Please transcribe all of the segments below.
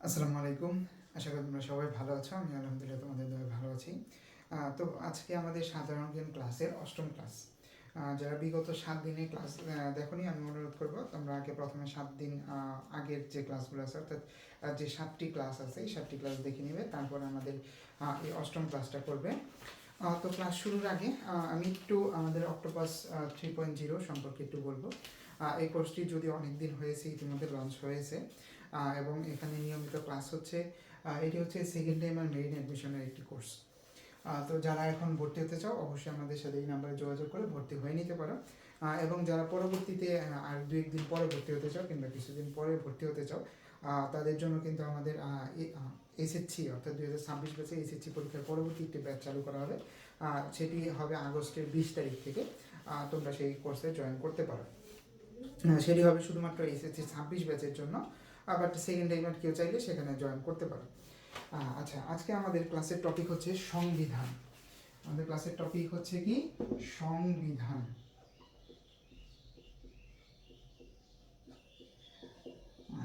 আসসালামু আলাইকুম। আশা করি তোমরা সবাই ভালো আছো। আমি আলহামদুলিল্লাহ তোমাদের দয়ায় ভালো আছি। তো আজকে আমাদের সাধারণ জ্ঞান ক্লাসের অষ্টম ক্লাস। যারা বিগত 7 দিনে ক্লাস দেখোনি, আমি অনুরোধ করব তোমরা আগে প্রথমে 7 দিন আগের যে ক্লাসগুলো আছে, অর্থাৎ যে 7টি ক্লাস আছে এই 7টি ক্লাস দেখে নেবে, তারপর আমাদের এই অষ্টম ক্লাসটা করবে। তো ক্লাস শুরুর আগে আমি একটু আমাদের অক্টোপাস 3.0 সম্পর্কে একটু বলবো। এই কোর্সটি যদি অনেক দিন হয়েছে, ইতিমধ্যে লঞ্চ হয়েছে এবং এখানে নিয়মিত ক্লাস হচ্ছে। এটি হচ্ছে সেকেন্ড টাইম আর মেরিন অ্যাডমিশনের একটি কোর্স। তো যারা এখন ভর্তি হতে চাও অবশ্যই আমাদের সাথে এই নাম্বারে যোগাযোগ করে ভর্তি হয়ে নিতে পারো। এবং যারা পরবর্তীতে আর 2-1 দিন পরে ভর্তি হতে চাও কিংবা কিছুদিন পরে ভর্তি হতে চাও, তাদের জন্য কিন্তু আমাদের এসএসসি অর্থাৎ 2026 ব্যাচে এসএসসি পরীক্ষার পরবর্তী একটি ব্যাচ চালু করা হবে। সেটি হবে আগস্টের 20 তারিখ থেকে। তোমরা সেই কোর্সে জয়েন করতে পারো। সেটি হবে শুধুমাত্র এসএসসি 26 ব্যাচের জন্য। বাট সেকেন্ড টাইমার কেউ চাইলে সেখানে জয়েন করতে পারো। আচ্ছা, আজকে আমাদের ক্লাসের টপিক হচ্ছে সংবিধান। আমাদের ক্লাসের টপিক হচ্ছে কি? সংবিধান।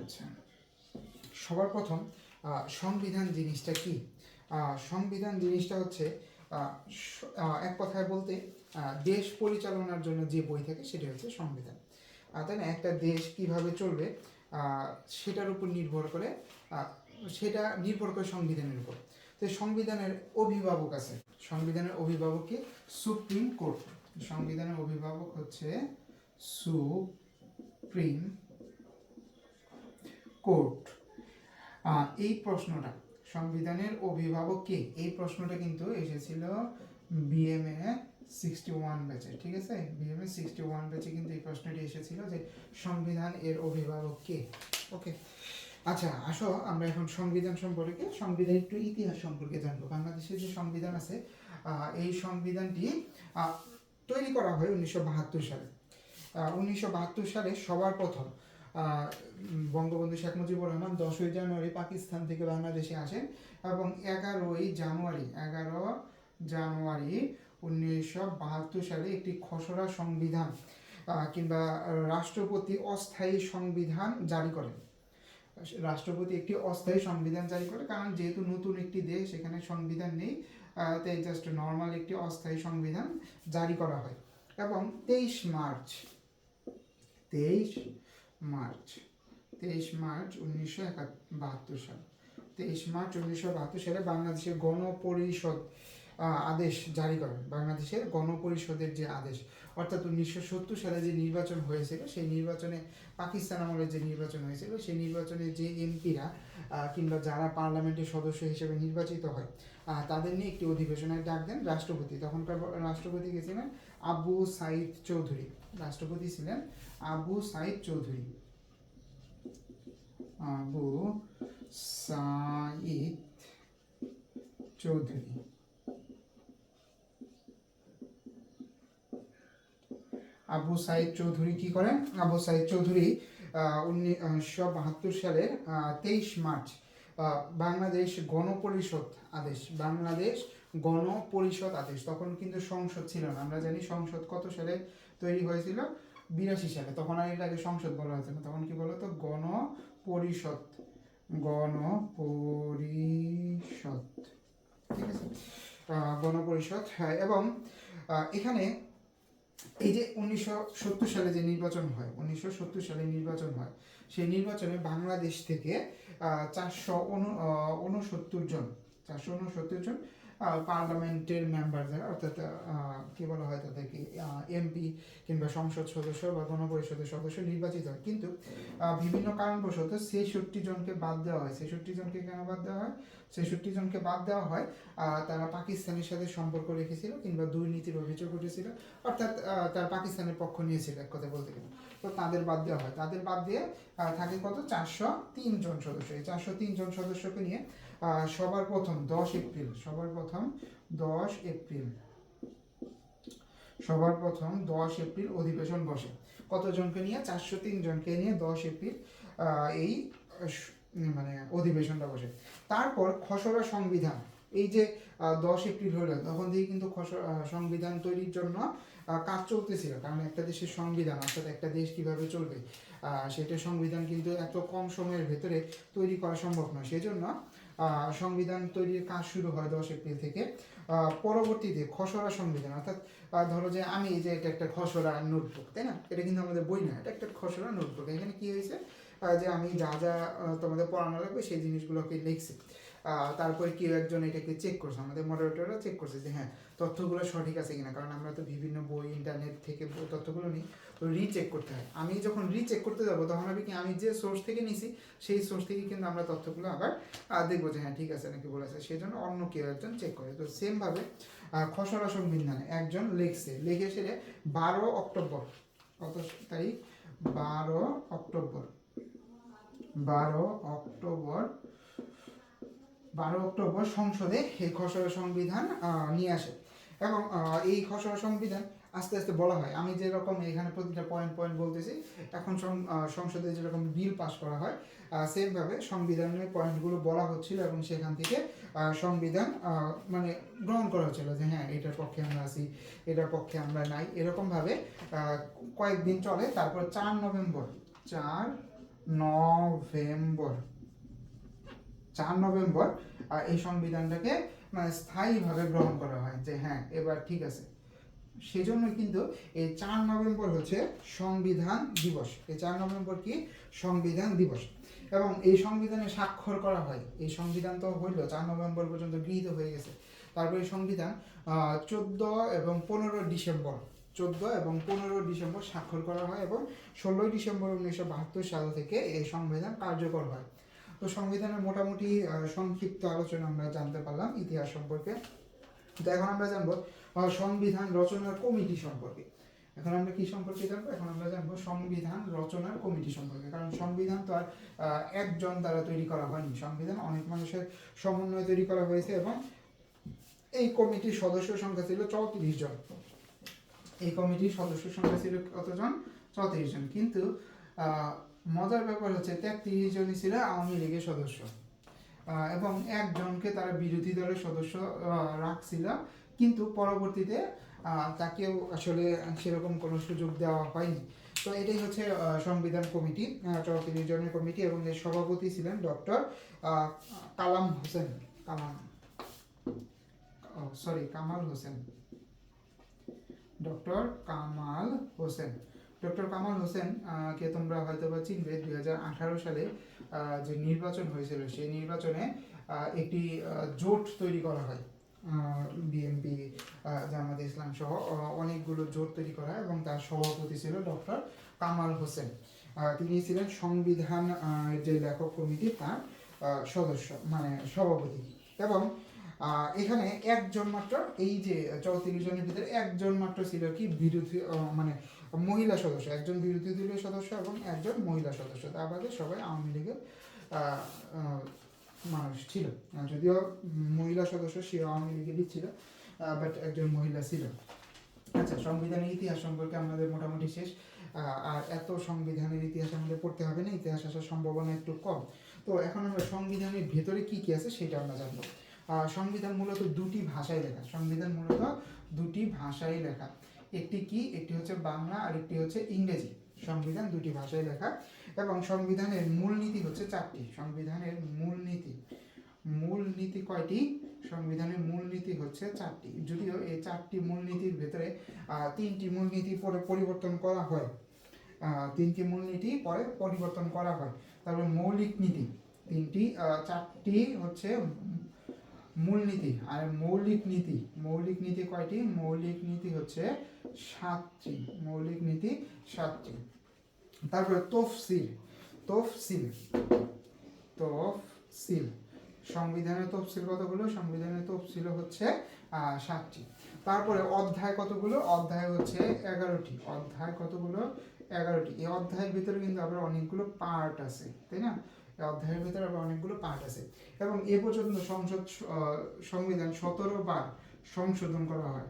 আচ্ছা, সবার প্রথম সংবিধান জিনিসটা কি? সংবিধান জিনিসটা হচ্ছে এক কথায় বলতে দেশ পরিচালনার জন্য যে বই থাকে সেটি হচ্ছে সংবিধান। তাই না? একটা দেশ কিভাবে চলবে সেটার উপর নির্ভর করে, সেটা নির্ভর করে সংবিধানের উপর। তো সংবিধানের অভিভাবক আছে। সংবিধানের অভিভাবক কি? Supreme court. সংবিধানের অভিভাবক হচ্ছে সুপ্রিম কোর্ট। এই প্রশ্নটা, সংবিধানের অভিভাবক কে, এই প্রশ্নটা কিন্তু এসেছিল বিএমএ 61 ব্যাচে। ঠিক আছে, বিএমএ 61 ব্যাচে কিন্তু এই প্রশ্নটি এসেছিল যে সংবিধান এর অভিভাবক কে। ওকে, আচ্ছা আসো আমরা এখন সংবিধান সম্পর্কে, সংবিধান একটু ইতিহাস সম্পর্কে জানবো। বাংলাদেশের যে সংবিধান আছে এই সংবিধানটি তৈরি করা হয় 1972 সালে। 1972 সালে সবার প্রথম বঙ্গবন্ধু শেখ মুজিবুর রহমান 10ই জানুয়ারি পাকিস্তান থেকে বাংলাদেশে আসেন এবং 11 জানুয়ারি 1972 সালে একটি খসড়া সংবিধান কিংবা রাষ্ট্রপতি অস্থায়ী সংবিধান জারি করেন। রাষ্ট্রপতি একটি অস্থায়ী সংবিধান জারি করে, কারণ যেহেতু নতুন একটি দেশ, এখানে সংবিধান নেই, তাই জাস্ট নর্মাল একটি অস্থায়ী সংবিধান জারি করা হয়। এবং 23 মার্চ 1972 সাল, 23 মার্চ 1972 সালে বাংলাদেশের গণপরিষদ আদেশ জারি করেন। বাংলাদেশের গণপরিষদের যে আদেশ, অর্থাৎ 1970 সালে যে নির্বাচন হয়েছিল, সেই নির্বাচনে পাকিস্তান আমলে যে নির্বাচন হয়েছিল, সেই নির্বাচনে যে এমপিরা কিংবা যারা পার্লামেন্টের সদস্য হিসেবে নির্বাচিত হয় তাদের নিয়ে একটি অধিবেশনের ডাক দেন রাষ্ট্রপতি। তখনকার রাষ্ট্রপতি ছিলেন আবু সাইদ চৌধুরী। রাষ্ট্রপতি ছিলেন আবু সাইদ চৌধুরী। আবু সাইদ চৌধুরী। আবু সাইদ চৌধুরী কি করেন? আবু সাইদ চৌধুরী 1972 সালের 23 মার্চ বাংলাদেশ গণপরিষদ আদেশ, বাংলাদেশ গণপরিষদ আদেশ, তখন কিন্তু সংসদ ছিল না। আমরা জানি সংসদ কত সালে তৈরি হয়েছিল? 82 সালে। তখন আর এটাকে সংসদ বলা হয়েছে না, তখন কি বলতো? গণপরিষদ। গণপরিষদ, ঠিক আছে, গণপরিষদ। হ্যাঁ, এবং এখানে এই যে 1970 সালে যে নির্বাচন হয়, 1970 সালে নির্বাচন হয়, সেই নির্বাচনে বাংলাদেশ থেকে 469 জন পার্লামেন্টের মেম্বার যারা, অর্থাৎ কি বলা হয় তাদেরকে, এমপি কিংবা সংসদ সদস্য বা গণপরিষদের সদস্য নির্বাচিত হয়। কিন্তু বিভিন্ন কারণবশত 66 জনকে বাদ দেওয়া হয়। 66 জনকে কেন বাদ দেওয়া হয়? 66 জনকে বাদ দেওয়া হয় তারা পাকিস্তানের সাথে সম্পর্ক রেখেছিল কিংবা দুর্নীতির অভিযোগ উঠেছিল, অর্থাৎ তারা পাকিস্তানের পক্ষ নিয়েছিল এক কথা বলতে গেলে। তো তাদের বাদ দেওয়া হয়। তাদের বাদ দিয়ে থাকে কত? 403 জন সদস্য। এই 403 জন সদস্যকে নিয়ে সবার প্রথম 10 এপ্রিল অধিবেশন বসে। কতজনকে নিয়ে? 403 জনকে নিয়ে 10 এপ্রিল এই মানে অধিবেশনটা বসে। তারপর খসড়া সংবিধান, এই যে 10 এপ্রিল হলো, তখন থেকে কিন্তু সংবিধান তৈরির জন্য কাজ চলতেছিল, কারণ একটা দেশের সংবিধান অর্থাৎ একটা দেশ কিভাবে চলবে সেটা সংবিধান কিন্তু এত কম সময়ের ভেতরে তৈরি করা সম্ভব নয়। সেজন্য সংবিধান তৈরির কাজ শুরু হয় 10 এপ্রিল থেকে। পরবর্তীতে খসড়া সংবিধান অর্থাৎ ধরো যে আমি যে এটা একটা খসড়া নোটবুক, তাই না, এটা কিন্তু আমাদের বই না, এটা একটা খসড়া নোটবুক। এখানে কি হয়েছে যে আমি যা যা তোমাদের পড়ানো লাগবে সেই জিনিসগুলোকে লিখছি। তারপরে কেউ একজন এটাকে চেক করছে, আমাদের মডারেটররা চেক করছে যে হ্যাঁ তথ্যগুলো সঠিক আছে কিনা, কারণ আমরা তো বিভিন্ন বই ইন্টারনেট থেকে তথ্যগুলো নিই, তো রিচেক করতে হয়। আমি যখন রিচেক করতে যাবো তখন হবে কি আমি যে সোর্স থেকে নিছি সেই সোর্স থেকে কিন্তু আমরা তথ্যগুলো আবার দেখবো যে হ্যাঁ ঠিক আছে নাকি ভুল আছে, সেই জন্য অন্য কেউ একজন চেক করে। তো সেমভাবে খসড়া সংবিধানে একজন লিখে সেরে 12 অক্টোবর, কত তারিখ, 12 অক্টোবর 12 অক্টোবর সংসদে এই খসড়া সংবিধান নিয়ে আসে। এবং এই খসড়া সংবিধান আস্তে আস্তে বলা হয়, আমি যেরকম এখানে প্রতিটা পয়েন্ট বলতেছি, এখন সংসদে যেরকম বিল পাস করা হয় সেমভাবে সংবিধানের পয়েন্টগুলো বলা হচ্ছিল এবং সেখান থেকে সংবিধান মানে গ্রহণ করা হচ্ছিল যে হ্যাঁ এটার পক্ষে আমরা আছি, এটার পক্ষে আমরা নাই, এরকমভাবে কয়েকদিন চলে। তারপর 4 নভেম্বর এই সংবিধানটাকে মানে স্থায়ীভাবে গ্রহণ করা হয় যে হ্যাঁ এবার ঠিক আছে। সেজন্যই কিন্তু এই 4 নভেম্বর হচ্ছে সংবিধান দিবস। এই 4 নভেম্বর কি সংবিধান দিবস, এবং এই সংবিধানে স্বাক্ষর করা হয়। এই সংবিধান তো হইল 4 নভেম্বর পর্যন্ত গৃহীত হয়ে গেছে। তারপরে এই সংবিধান 14 এবং 15 ডিসেম্বর স্বাক্ষর করা হয় এবং 16 ডিসেম্বর 1972 সাল থেকে এই সংবিধান কার্যকর হয়। তো সংবিধানের মোটামুটি সংক্ষিপ্ত আলোচনা আমরা জানতে পারলাম ইতিহাস সম্পর্কে। তো এখন আমরা জানবো সংবিধান রচনার কমিটি সম্পর্কে। এখন আমরা কি সম্পর্কে জানবো? এখন আমরা জানবো সংবিধান রচনার কমিটি সম্পর্কে। কারণ সংবিধান তো আর একজন দ্বারা তৈরি করা হয়নি, সংবিধান অনেক মানুষের সমন্বয়ে তৈরি করা হয়েছে এবং এই কমিটির সদস্য সংখ্যা ছিল 34 জন। এই কমিটির সদস্য সংখ্যা ছিল কতজন? 34 জন। কিন্তু মজার ব্যাপার হচ্ছে 33 জনই ছিল আওয়ামী লীগের সদস্য এবং একজনকে তারা বিরোধী দলের সদস্য রাখছিল, কিন্তু পরবর্তীতে তাকেও আসলে সেরকম কোনো সুযোগ দেওয়া হয়নি। তো এটাই হচ্ছে সংবিধান কমিটি, 34 জনের কমিটি, এবং এর সভাপতি ছিলেন ডক্টর কামাল হোসেন। ডক্টর কামাল হোসেন কে তোমরা হয়তো বা চিনবে। 2018 সালে যে নির্বাচন হয়েছিল সেই নির্বাচনে একটি জোট তৈরি করা হয়, বিএনপি, জামাত ইসলাম সহ অনেকগুলো জোট তৈরি করা হয় এবং তার সভাপতি ছিল ডক্টর কামাল হোসেন। তিনি ছিলেন সংবিধান যে লেখক কমিটি তার সদস্য মানে সভাপতি। এবং এখানে একজন মাত্র, এই যে 34 জনের ভিতরে একজন মাত্র ছিল কি বিরোধী মানে মহিলা সদস্য, একজন বিরোধী দলীয় সদস্য এবং একজন মহিলা সদস্য। তার বাদে সবাই আওয়ামী লীগের মানুষ ছিল, যদিও মহিলা সদস্য সে আওয়ামী লীগেরই ছিল, বাট একজন মহিলা ছিল। আচ্ছা, সংবিধানের ইতিহাস সম্পর্কে আমাদের মোটামুটি শেষ। আর এত সংবিধানের ইতিহাস আমাদের পড়তে হবে না, ইতিহাস আসার সম্ভাবনা একটু কম। তো এখন আমরা সংবিধানের ভেতরে কি কি আছে সেটা আমরা জানবো। সংবিধান মূলত দুটি ভাষায় লেখা। একটি হচ্ছে বাংলা আর একটি হচ্ছে ইংরেজি। সংবিধান দুটি ভাষায় লেখা এবং সংবিধানের মূলনীতি হচ্ছে 4টি। সংবিধানের মূলনীতি কয়টি? সংবিধানের মূলনীতি হচ্ছে 4টি, যদিও এই 4টি মূলনীতির ভেতরে 3টি মূলনীতি পরে পরিবর্তন করা হয়। 3টি মূলনীতি পরে পরিবর্তন করা হয়। তারপরে মৌলিক নীতি 4টি হচ্ছে মূলনীতি। আর মৌলিক নীতি কয়টি? মৌলিক নীতি হচ্ছে 7টি। তারপরে তফসিল সংবিধানের তফসিল কতগুলো? সংবিধানের তফসিল হচ্ছে 7টি। তারপরে অধ্যায় কতগুলো? অধ্যায় হচ্ছে 11টি। অধ্যায় কতগুলো? 11টি। এই অধ্যায়ের ভিতরে কিন্তু আবার অনেকগুলো পার্ট আছে, তাই না? অধ্যায়ের ভিতরে আবার অনেকগুলো পার্ট আছে এবং এ পর্যন্ত সংবিধান 17 বার সংশোধন করা হয়।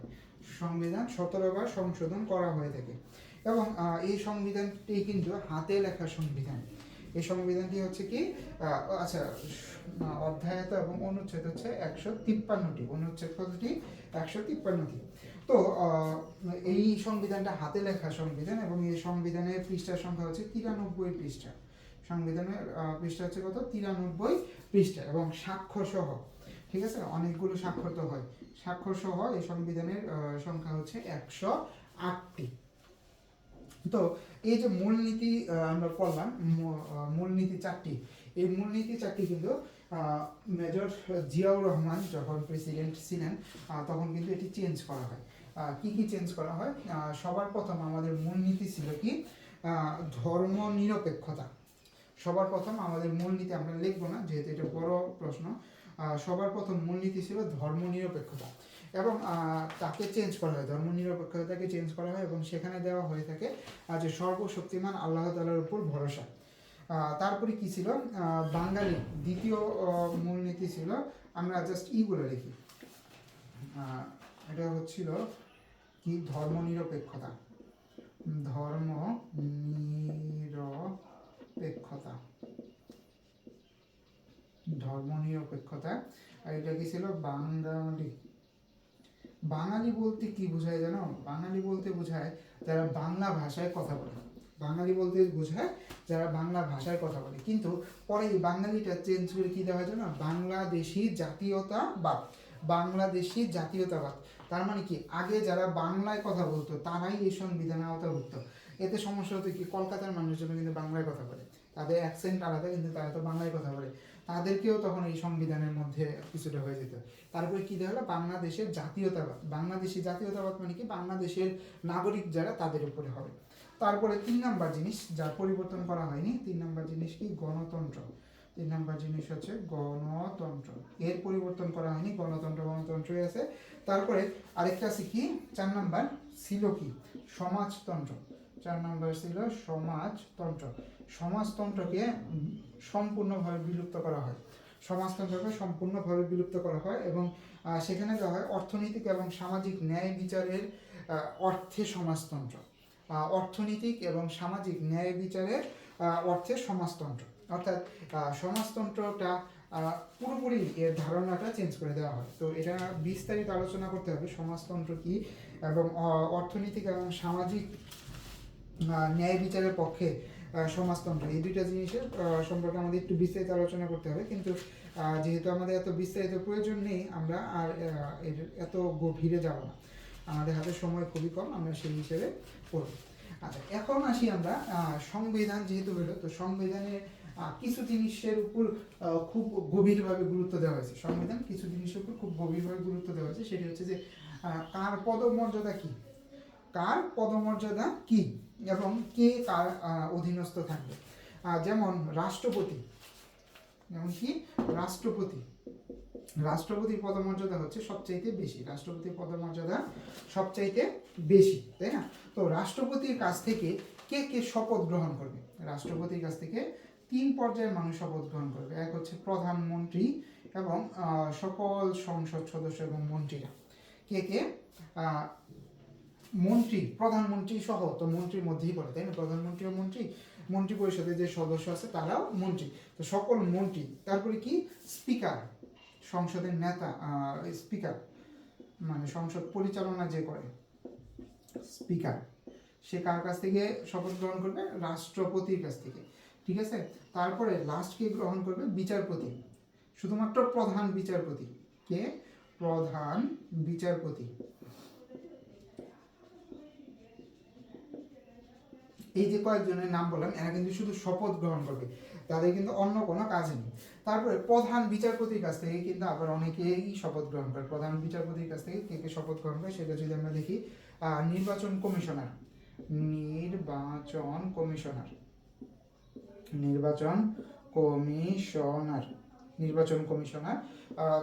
সংবিধান 17 বার সংশোধন করা হয়ে থাকে এবং এই সংবিধানটি কিন্তু হাতে লেখা সংবিধান। এই সংবিধানটি হচ্ছে কি আচ্ছা, অধ্যায়ত এবং অনুচ্ছেদ হচ্ছে 153টি। অনুচ্ছেদ কতটি? 153টি। তো এই সংবিধানটা হাতে লেখা সংবিধান এবং এই সংবিধানের পৃষ্ঠার সংখ্যা হচ্ছে 93 পৃষ্ঠা। সংবিধানের পৃষ্ঠা হচ্ছে কত? 93 পৃষ্ঠা এবং স্বাক্ষর সহ, ঠিক আছে, অনেকগুলো স্বাক্ষর তো হয়, স্বাক্ষর সহ এই সংবিধানের সংখ্যা হচ্ছে 108টি। তো এই যে মূলনীতি আমরা পড়লাম, মূলনীতি 4টি, এই মূলনীতি 4টি কিন্তু মেজর জিয়াউর রহমান যখন প্রেসিডেন্ট ছিলেন তখন কিন্তু এটি চেঞ্জ করা হয়। কি কি চেঞ্জ করা হয়? সবার প্রথম আমাদের মূলনীতি ছিল কি? ধর্মনিরপেক্ষতা। সবার প্রথম আমাদের মূলনীতি, আমরা লিখবো না যেহেতু এটা বড় প্রশ্ন, সবার প্রথম মূলনীতি ছিল ধর্মনিরপেক্ষতা এবং তাকে চেঞ্জ করা হয়, ধর্মনিরপেক্ষতাকে চেঞ্জ করা হয় এবং সেখানে দেওয়া হয়ে থাকে যে সর্বশক্তিমান আল্লাহ তাআলার উপর ভরসা। তারপরে কি ছিল? বাঙালি দ্বিতীয় মূলনীতি ছিল, আমরা জাস্ট বলে লিখি, এটা হচ্ছিল কি? ধর্মনিরপেক্ষতা। ধর্মনিরপেক্ষতা, ধর্মনিরপেক্ষতা। আর এটা কি ছিল? বাঙালি। বাঙালি বলতে কি বোঝায় জানো? বাঙালি বলতে বোঝায় যারা বাংলা ভাষায় কথা বলে। বাঙালি বলতে বোঝায় যারা বাংলা ভাষায় কথা বলে, কিন্তু পরে এই বাঙালিটা চেঞ্জ করে কি দেওয়া হয় জানো? বাংলাদেশি জাতীয়তাবাদ। বাংলাদেশি জাতীয়তাবাদ তার মানে কি? আগে যারা বাংলায় কথা বলতো তারাই এই সংবিধানের আওতাভুক্ত। এতে সমস্যা হতো কি? কলকাতার মানুষজন কিন্তু বাংলায় কথা বলে, তাদের অ্যাকসেন্ট আলাদা কিন্তু তারা তো বাংলায় কথা বলে, তাদেরকেও তখন এই সংবিধানের মধ্যে কিছুটা হয়ে যেত। তারপরে কি দেওয়া হলো? বাংলাদেশের জাতীয়তাবাদ। বাংলাদেশি জাতীয়তাবাদ মানে কি? বাংলাদেশের নাগরিক যারা তাদের উপরে হবে। তারপরে 3 নাম্বার জিনিস যা পরিবর্তন করা হয়নি, 3 নাম্বার জিনিস কি? গণতন্ত্র। 3 নাম্বার জিনিস হচ্ছে গণতন্ত্র, এর পরিবর্তন করা হয়নি, গণতন্ত্রই আছে। তারপরে আরেকটা আছে কি? 4 নাম্বার ছিল কি? সমাজতন্ত্র। 4 নাম্বার ছিল সমাজতন্ত্র। সমাজতন্ত্রকে সম্পূর্ণভাবে বিলুপ্ত করা হয়, সমাজতন্ত্রকে সম্পূর্ণভাবে বিলুপ্ত করা হয় এবং সেখানে দেওয়া হয় অর্থনৈতিক এবং সামাজিক ন্যায় বিচারের অর্থে সমাজতন্ত্র। অর্থনৈতিক এবং সামাজিক ন্যায় বিচারের অর্থে সমাজতন্ত্র, অর্থাৎ সমাজতন্ত্রটা পুরোপুরি এর ধারণাটা চেঞ্জ করে দেওয়া হয়। তো এটা বিস্তারিত আলোচনা করতে হবে সমাজতন্ত্র কি এবং অর্থনৈতিক এবং সামাজিক ন্যায় বিচারের পক্ষে সমাজতন্ত্র, এই দুইটা জিনিসের সম্পর্কে আমাদের একটু বিস্তারিত আলোচনা করতে হবে, কিন্তু যেহেতু আমাদের এত বিস্তারিত প্রয়োজন নেই, আমরা আর এত গভীরে যাব না, আমাদের হাতে সময় খুবই কম, আমরা সেই হিসেবে পড়ব। আচ্ছা, এখন আসি আমরা সংবিধান যেহেতু হলো, তো সংবিধানের কিছু জিনিসের উপর খুব গভীরভাবে গুরুত্ব দেওয়া হয়েছে। সংবিধান কিছু জিনিসের উপর খুব গভীরভাবে গুরুত্ব দেওয়া হয়েছে, সেটি হচ্ছে যে কার পদমর্যাদা কি, কার পদমর্যাদা কি এবং কে কার অধীনস্থ থাকবে। যেমন রাষ্ট্রপতি, যেমন কি? রাষ্ট্রপতির পদমর্যাদা হচ্ছে সবচাইতে বেশি, রাষ্ট্রপতির পদমর্যাদা সবচাইতে বেশি, তাই না? তো রাষ্ট্রপতির কাছ থেকে কে কে শপথ গ্রহণ করবে? রাষ্ট্রপতির কাছ থেকে 3 পর্যায়ের মানুষ শপথ গ্রহণ করবে। এক হচ্ছে প্রধানমন্ত্রী এবং সকল সংসদ সদস্য এবং মন্ত্রীরা। কে কে? মন্ত্রী, প্রধানমন্ত্রী সহ, তো মন্ত্রীর মধ্যেই পড়ে, তাই না? প্রধানমন্ত্রী ও মন্ত্রী, মন্ত্রী পরিষদের যে সদস্য আছে তারাও মন্ত্রী, তো সকল মন্ত্রী। তারপরে কি? স্পিকার, সংসদের নেতা, স্পিকার মানে সংসদ পরিচালনা যে করে স্পিকার, সে কার কাছ থেকে শপথ গ্রহণ করবে? রাষ্ট্রপতির কাছ থেকে, ঠিক আছে? তারপরে লাস্ট কে গ্রহণ করবে? বিচারপতি, শুধুমাত্র প্রধান বিচারপতি। কে? প্রধান বিচারপতি। এই যে কয়েকজনের নাম বললাম, এরা কিন্তু শুধু শপথ গ্রহণ করবে, তাদের কিন্তু অন্য কোনো কাজ নেই। তারপরে প্রধান বিচারপতির কাছ থেকে কিন্তু আবার অনেকেই শপথ গ্রহণ করে। প্রধান বিচারপতির কাছ থেকে কে কে শপথ গ্রহণ করে সেটা যদি আমরা দেখি, নির্বাচন কমিশনার, নির্বাচন কমিশনার, নির্বাচন কমিশনার, নির্বাচন কমিশনার।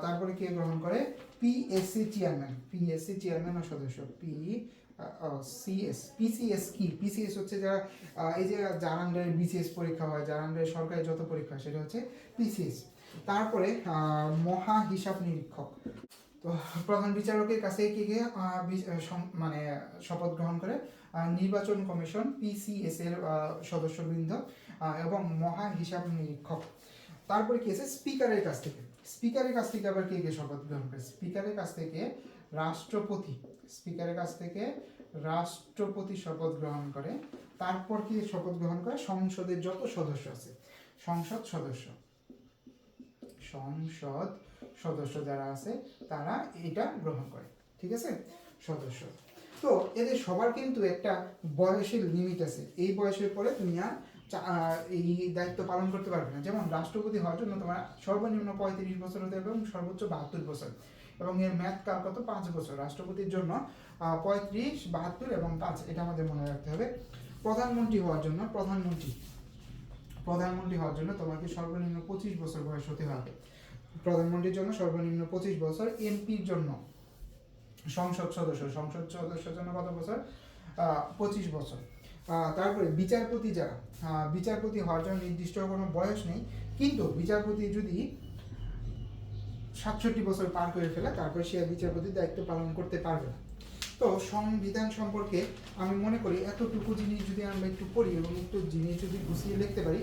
তারপরে কে গ্রহণ করে? পিএসসি চেয়ারম্যান, পিএসসি চেয়ারম্যান ও সদস্য, পিসিএস কি? পিসিএস হচ্ছে যারা এই যে যার আন্ডারে বিসিএস পরীক্ষা হয়, যার আন্ডারে সরকারি যত পরীক্ষা হয় সেটা হচ্ছে পিসিএস। তারপরে মহা হিসাব নিরীক্ষক। তো প্রধান বিচারকের কাছে কে কে মানে শপথ গ্রহণ করে? নির্বাচন কমিশন, পিসিএস এর সদস্যবৃন্দ এবং মহা হিসাব নিরীক্ষক। তারপরে কি আছে? স্পিকারের কাছ থেকে, স্পিকারের কাছ থেকে আবার কে কে শপথ গ্রহণ করে? স্পিকারের কাছ থেকে রাষ্ট্রপতি স্পিকারের কাছ থেকে রাষ্ট্রপতি শপথ গ্রহণ করে, তারপর কি শপথ গ্রহণ করে সংসদের যত সদস্য আছে, সংসদ সদস্য যারা আছে তারা এটা গ্রহণ করে, ঠিক আছে, সদস্য। তো এদের সবার কিন্তু একটা বয়সের লিমিট আছে, এই বয়সের পরে তুমি আর এই দায়িত্ব পালন করতে পারবে না। যেমন রাষ্ট্রপতি হওয়ার জন্য তোমার সর্বনিম্ন 35 বছর হতে হবে এবং সর্বোচ্চ 72 বছর, এবং এর মেয়াদ কাল কত 5 বছর। রাষ্ট্রপতির জন্য 35, 72 এবং 5, এটা আমাদের মনে রাখতে হবে। প্রধানমন্ত্রী হওয়ার জন্য তোমাকে সর্বনিম্ন 25 বছর বয়স হতে হবে, প্রধানমন্ত্রীর জন্য সর্বনিম্ন 25 বছর। এমপির জন্য সংসদ সদস্যের জন্য কত বছর? 25 বছর। তারপরে বিচারপতি যারা, বিচারপতি হওয়ার জন্য নির্দিষ্ট কোনো বয়স নেই, কিন্তু বিচারপতি যদি 67 বছর পার করে ফেলে তারপরে সে বিচারপতির দায়িত্ব পালন করতে পারবে না। তো সংবিধান সম্পর্কে আমি মনে করি এতটুকু জিনিস যদি আমরা একটু পড়ি এবং একটু জিনিস যদি গুছিয়ে লিখতে পারি,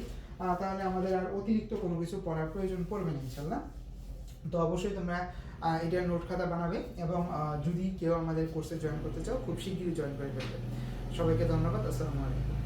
তাহলে আমাদের আর অতিরিক্ত কোনো কিছু পড়ার প্রয়োজন পড়বে না ইনশাল্লাহ। তো অবশ্যই তোমরা এটার নোট খাতা বানাবে, এবং যদি কেউ আমাদের কোর্সে জয়েন করতে চাও খুব শীঘ্রই জয়েন করে ফেলবে। সবাইকে ধন্যবাদ। আসসালামু আলাইকুম।